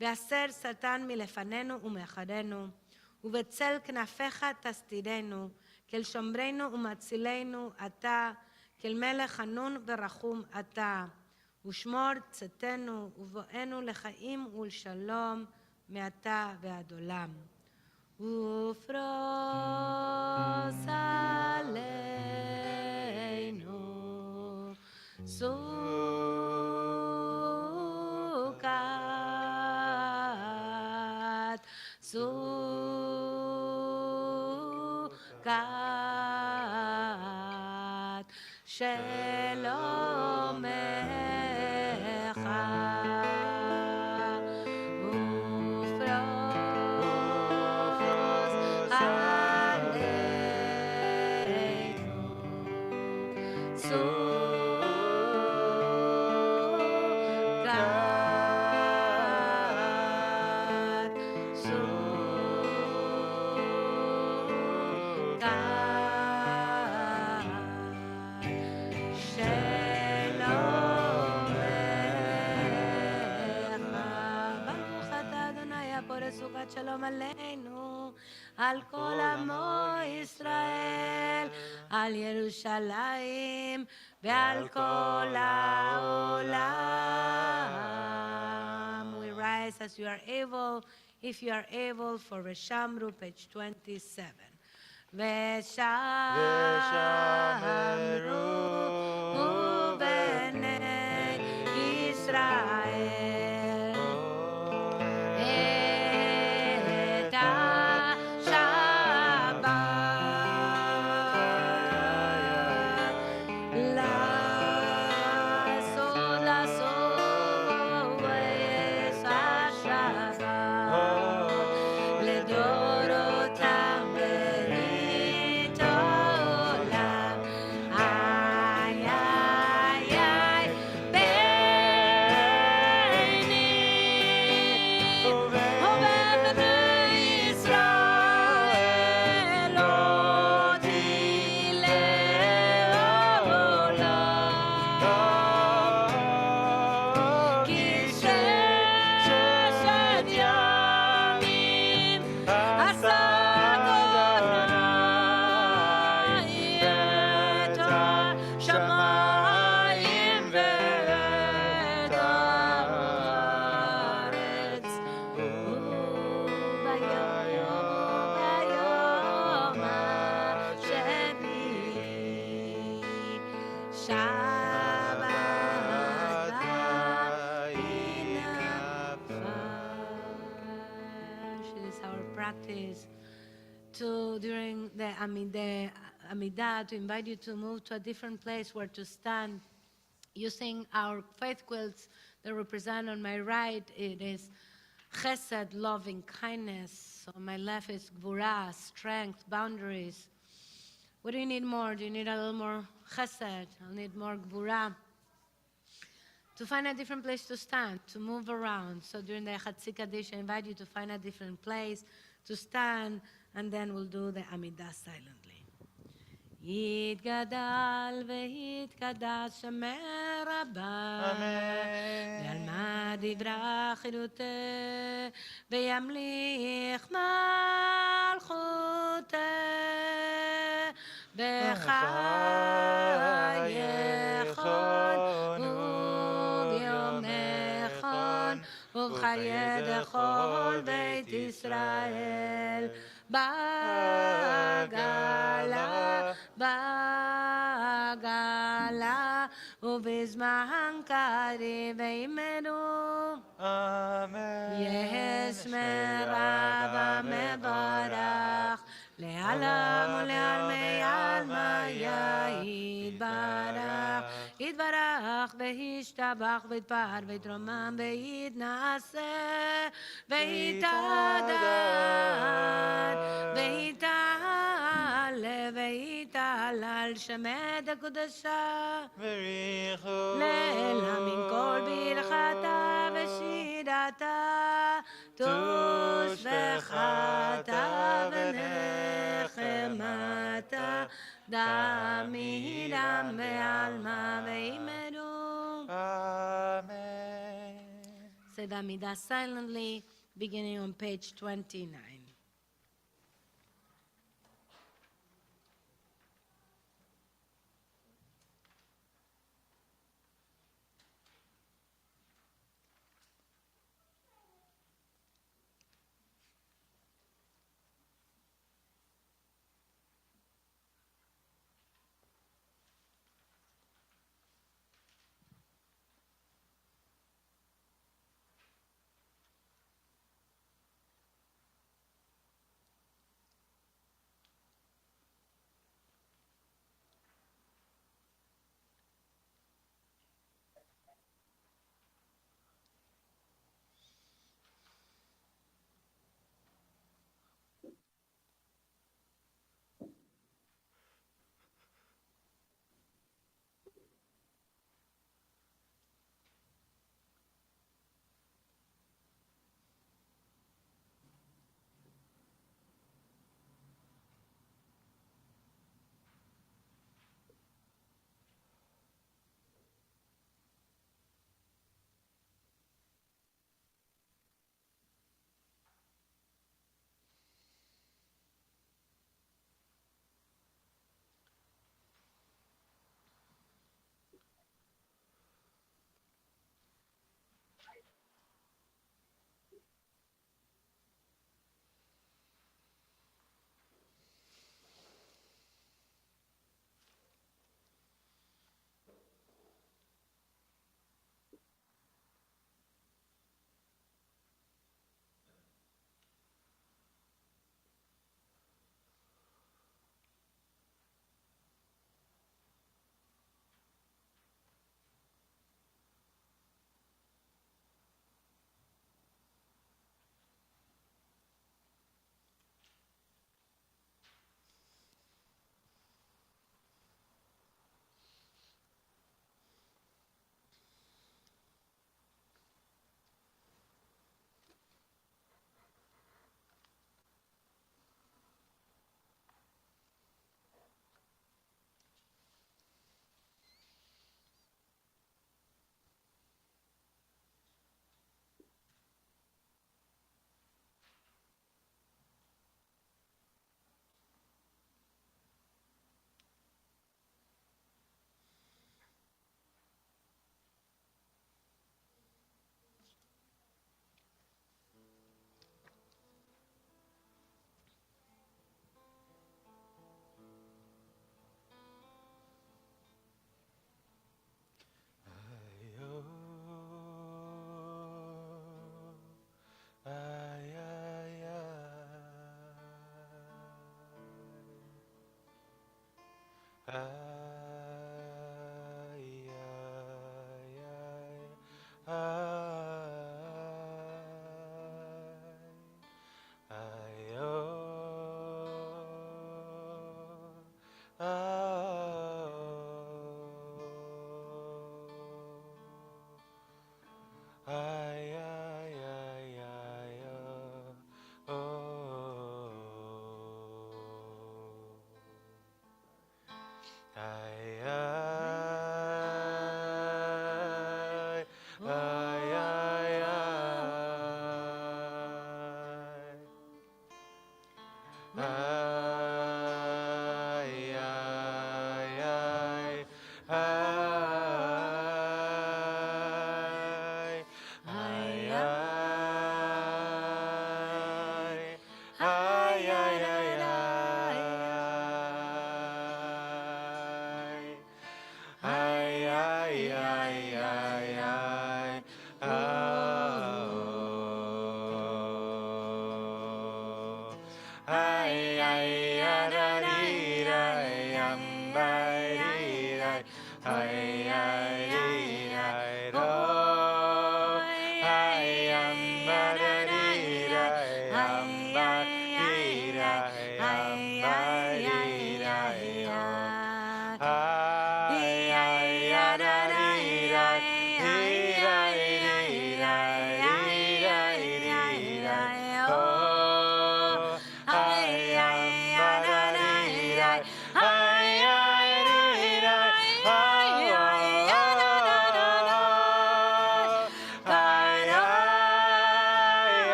ואסר שטן מלפנינו ומאחרינו, ובצל כנפיך תסתירנו, כל שומרנו ומצילנו אתה, כל מלך חנון ורחום אתה, ושמור צאתנו ובואנו לחיים ולשלום מעתה ועד עולם. ופרוס עלינו סוכת שלומך, ופרוס עלינו שלום עלינו, על כל עמו ישראל, על ירושלים ועל כל העולם. We rise as you are able, if you are able, for Reshamru, page 27. ושמרו בני ישראל את השבת practice to, during the Amidah, to invite you to move to a different place where to stand, using our faith quilts that represent on my right, it is chesed, loving kindness. On my left is gvura, strength, boundaries. What do you need more? Do you need a little more chesed? I'll need more gvura. To find a different place to stand, to move around. So during the Chatzi Kaddish, I invite you to find a different place to stand, and then we'll do the Amidah silently. יתגדל ויתקדש שמר רבה ועלמא דברה חירותה וימליך מלכותה בחייכון וביומכון ובחיי דכל בית ישראל בגלה בגלה ובזמן קריב עמנו יש מרב המברך לעלם ולעלמי עלמא יתברך יתברך וישתבח ויתפאר ויתרומם ויתנשא ויתהדר ויתעלה ויתהלל שמת הקדושה לעילא מן כל ברכתה ושירתה תושבחתה ונחמתה דמירם בעלמא ועמנו. Say the Amidah silently, beginning on page 29.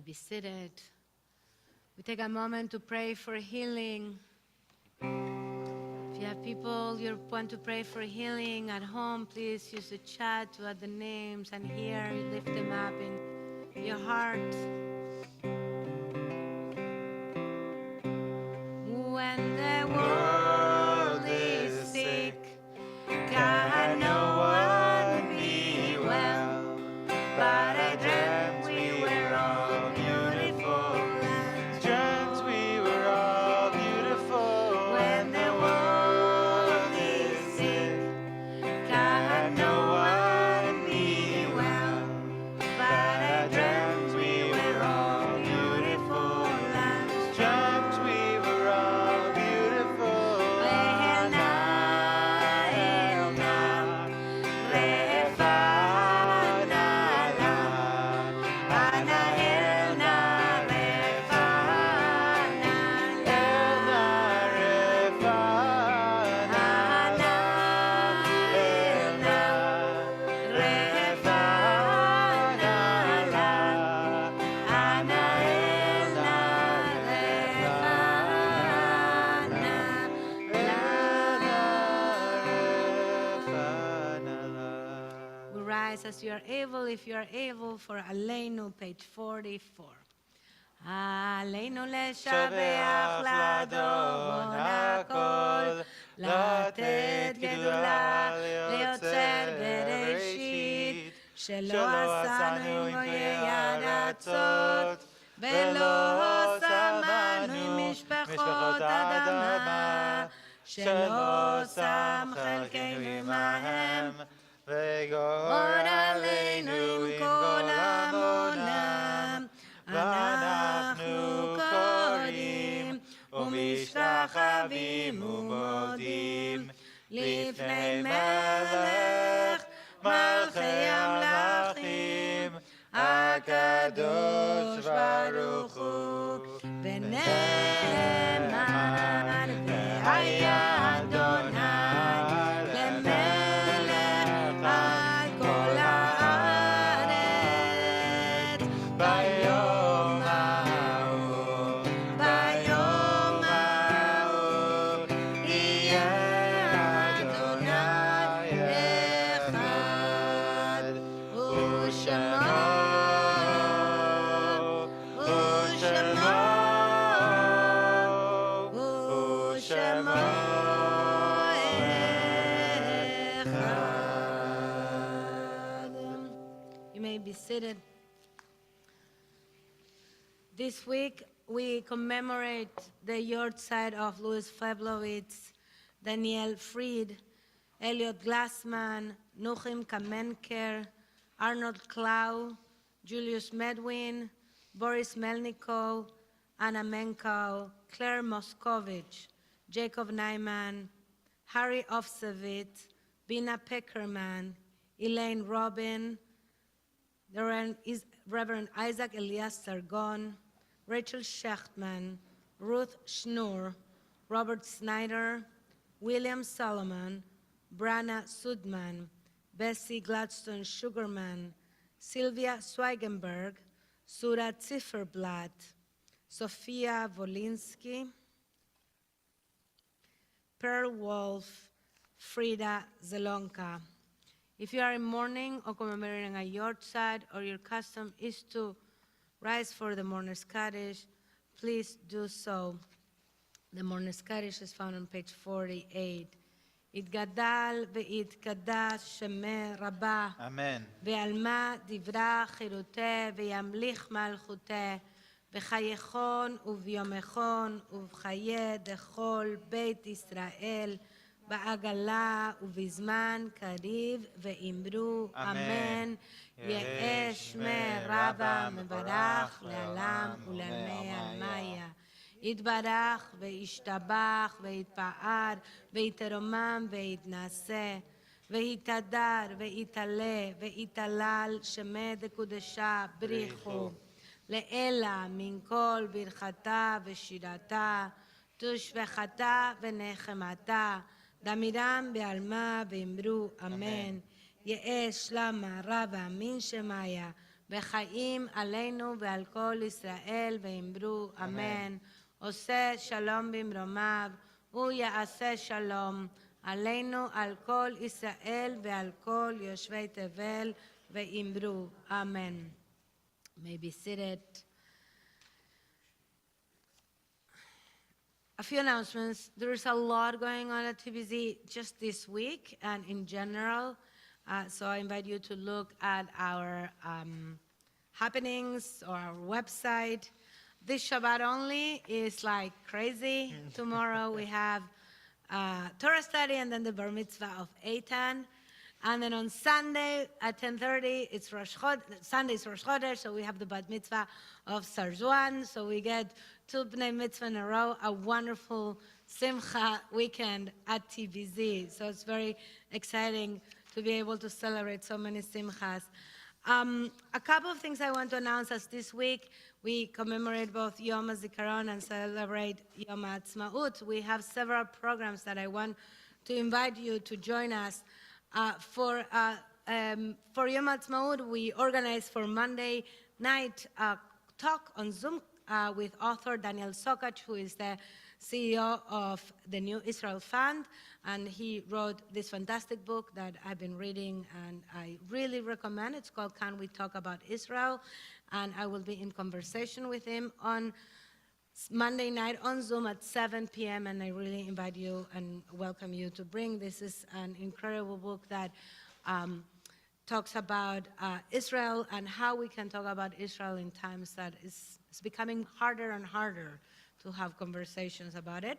Be seated. We take a moment to pray for healing. If you have people you want to pray for healing at home, please use the chat to add the names, and here you lift them up in your heart. When the world is sick, can no one be well? But I dreamt we were all beautiful. Dreamt we were all beautiful. When the world is sick, can no one be well? But I dreamt we were all as you are able, if you are able, for Aleinu, page 44. עלינו לשבח לאדון הכל, לתת גדולה ליוצר בראשית, שלא עשנו עם גויי ארצות, ולא שמנו עם משפחות אדמה, שלא שם חלקנו עמהם, וגורל עלינו עם כל עמונם. אנחנו קוראים ומשתחווים ומודים לפני מלך מלכי המלכים הקדוש ברוך הוא ונאמר והיה אדוני למלך על כל הארץ ביום ההוא יהיה אדוני אחד ושמו You may be seated. This week we commemorate the yahrzeit of Louis Feblowitz, Daniel Fried, Elliot Glassman, Nuchim Kamenker, Arnold Klau, Julius Medwin, Boris Melnikov, Anna Menkow, Claire Moscovich, Jacob Nyman, Harry Ofsevitz, Bina Peckerman, Elaine Robin, the Reverend Isaac Elias Sargon, Rachel Shechtman, Ruth Schnur, Robert Snyder, William Solomon, Brana Sudman, Bessie Gladstone Sugarman, Sylvia Swigenberg, Sura Zifferblatt, Sophia Wolinski, Pearl Wolf, Frida Zelonka. If you are in mourning or commemorating a yahrzeit or your custom is to rise for the Mourner's Kaddish, please do so. The Mourner's Kaddish is found on page 48. יתגדל ויתקדש שמי רבה. אמן. ועלמה דברה חירותה וימליך מלכותה. בחייכון וביומכון ובחיי דכל בית ישראל. בעגלה ובזמן קריב ואמרו אמן. יהא שמי רבה מברך לעולם ולעלמי עלמיה. יתברך וישתבח ויתפאר ויתרומם ויתנשא ויתהדר ויתעלה ויתהלל שמי דקודשה בריחו לאלה מן כל ברכתה ושירתה תושבחתה ונחמתה דמירם בעלמה ואמרו אמן. יהא שלמה רבה מן שמיה בחיים עלינו ועל כל ישראל ואמרו אמן. עושה שלום במרומיו, הוא יעשה שלום עלינו, על כל ישראל ועל כל יושבי תבל, ואמרו אמן. May be seated. A few announcements. There is a lot going on at TBZ just this week and in general. So I invite you to look at our happenings or our website. This Shabbat only is like crazy. Tomorrow we have Torah study and then the Bar Mitzvah of Eitan. And then on Sunday at 10:30, it's Rosh Chodesh. Sunday is Rosh Chodesh, so we have the Bat Mitzvah of Sarzuan. So we get 2 Bnei Mitzvah in a row, a wonderful Simcha weekend at TBZ. So it's very exciting to be able to celebrate so many Simchas. A couple of things I want to announce as this week we commemorate both Yom HaZikaron and celebrate Yom HaAtzmaut. We have several programs that I want to invite you to join us. For Yom HaAtzmaut, we organized for Monday night a talk on Zoom with author Daniel Sokach, who is the CEO of the New Israel Fund, and he wrote this fantastic book that I've been reading, and I really recommend. It's called Can We Talk About Israel? And I will be in conversation with him on Monday night on Zoom at 7 p.m., and I really invite you and welcome you to bring. This is an incredible book that talks about Israel and how we can talk about Israel in times that it's becoming harder and harder to have conversations about it.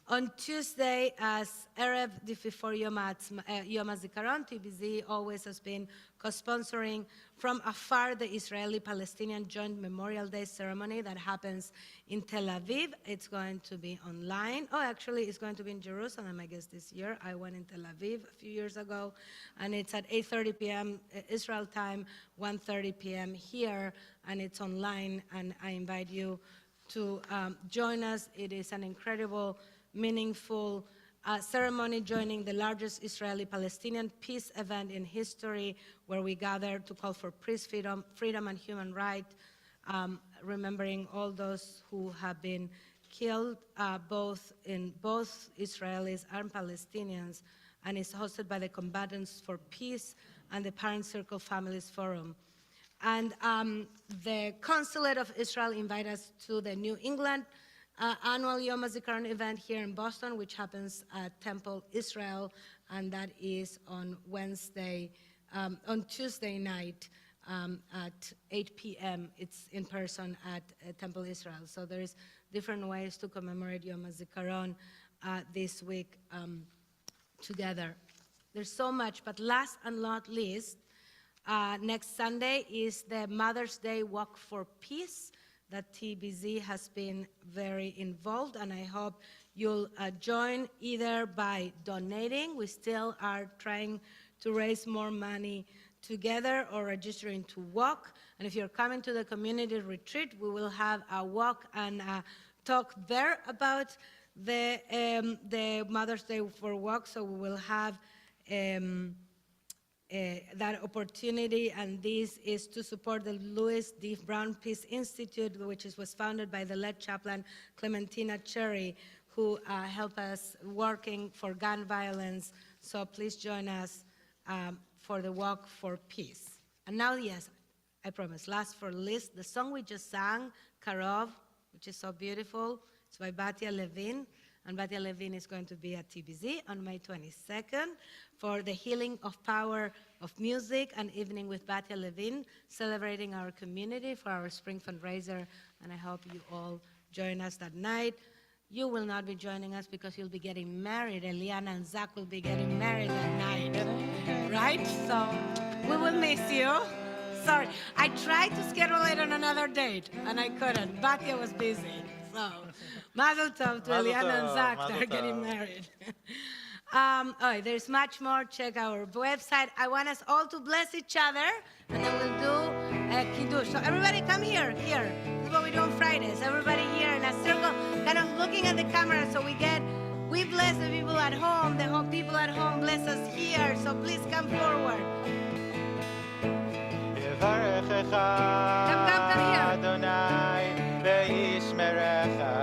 On Tuesday, as Erev before Yom HaZikaron, TBZ always has been co-sponsoring from afar the Israeli-Palestinian Joint Memorial Day ceremony that happens in Tel Aviv. It's going to be online. Oh, actually, it's going to be in Jerusalem, I guess, this year. I went in Tel Aviv a few years ago, and it's at 8:30 p.m. Israel time, 1:30 p.m. here, and it's online, and I invite you to join us. It is an incredible, meaningful ceremony joining the largest Israeli-Palestinian peace event in history, where we gather to call for peace, freedom and human rights, remembering all those who have been killed, both Israelis and Palestinians, and is hosted by the Combatants for Peace and the Parent Circle Families Forum. And the Consulate of Israel invited us to the New England annual Yom HaZikaron event here in Boston, which happens at Temple Israel, and that is on Tuesday night at 8 p.m. It's in person at Temple Israel. So there's different ways to commemorate Yom HaZikaron this week together. There's so much, but last and not least, next Sunday is the Mother's Day Walk for Peace that TBZ has been very involved, and I hope you'll join either by donating. We still are trying to raise more money together, or registering to walk. And if you're coming to the community retreat, we will have a walk and a talk there about the Mother's Day for Walk. So we will have that opportunity, and this is to support the Louis D. Brown Peace Institute, which was founded by the lead chaplain Clementina Cherry, who helped us working for gun violence. So please join us for the Walk for Peace. And now, yes, I promise, last for the list, the song we just sang, Karov, which is so beautiful, it's by Batya Levin. And Batya Levin is going to be at TBZ on May 22nd for the Healing of Power of Music, an evening with Batya Levin, celebrating our community for our spring fundraiser. And I hope you all join us that night. You will not be joining us because you'll be getting married. Eliana and Zach will be getting married that night, right? So we will miss you. Sorry, I tried to schedule it on another date, and I couldn't. Batya was busy, so Mazel tov to Eliana and Zach that are getting married. There's much more. Check our website. I want us all to bless each other, and then we'll do a kiddush. So everybody come here. This is what we do on Fridays. Everybody here in a circle, kind of looking at the camera, so we bless the people at home. The people at home bless us here. So please come forward. Come here. Adonai ve'yishmerecha.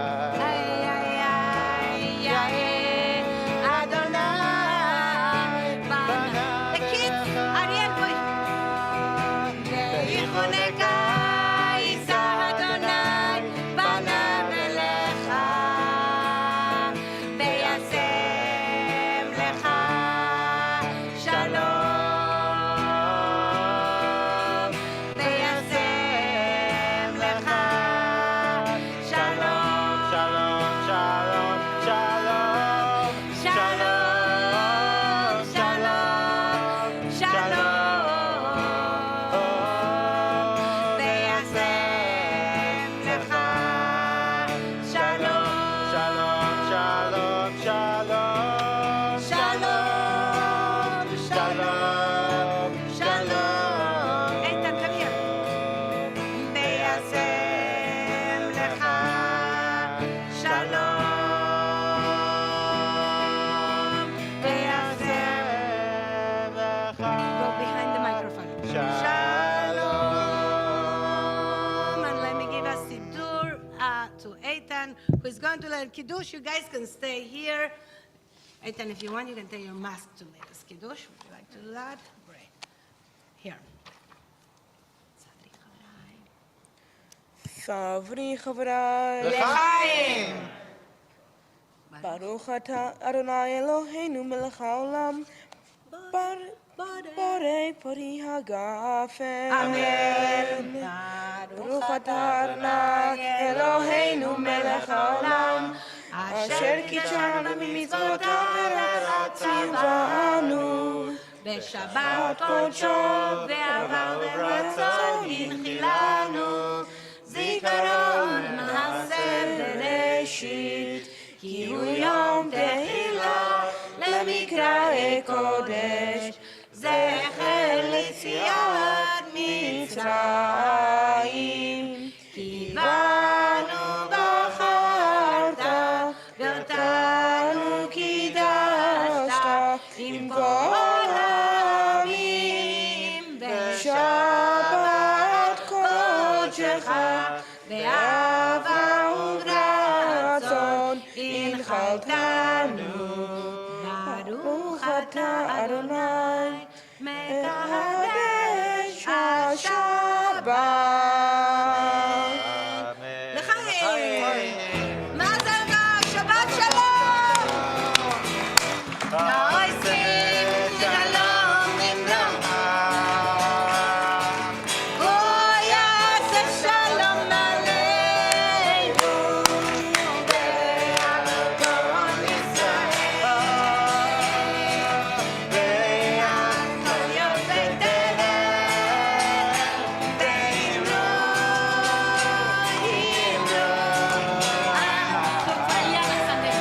The kids, Ariel, boy. Ve'yichoneka Isa Adonai panav elecha ve'yasem lecha shalom ve'yasem who is going to lead Kiddush. You guys can stay here. Eitan, if you want, you can take your mask to lead us Kiddush. Would you like to do that? Great. Here. Savri Chavrai L'chaim! Baruch Ata Adonai Eloheinu melech haolam Borei Pori Hagafen Amen. Baruch Ata Adonai Eloheinu melech haolam Asher kitshanu b'mitzvotav v'ratzivanu בשבת קודשו ועבר ברצון הנחילנו זיכרון מעשה בראשית כי הוא יום תהילה למקראי קודש זכר ליציאת מצרים כי בנו בחרת ואותנו קידשת עם כל העמים בשבת קודשך באהבה וברצון הנחלתנו ברוך אתה אדוני מקדש השבת אמן. לחיים. מזל טוב, שבת שלום. נעשים שלום נמרום. הוא יעשה שלום עלינו ועל כל ישראל. ועל כל יושבי תבל. ואמרו, יאללה שדה.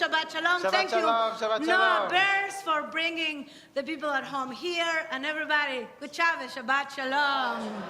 Shabbat Shalom. Shabbat Thank Shalom, you, Shabbat Noah Shalom. Bears, for bringing the people at home here. And everybody, good Shabbos, Shabbat Shalom.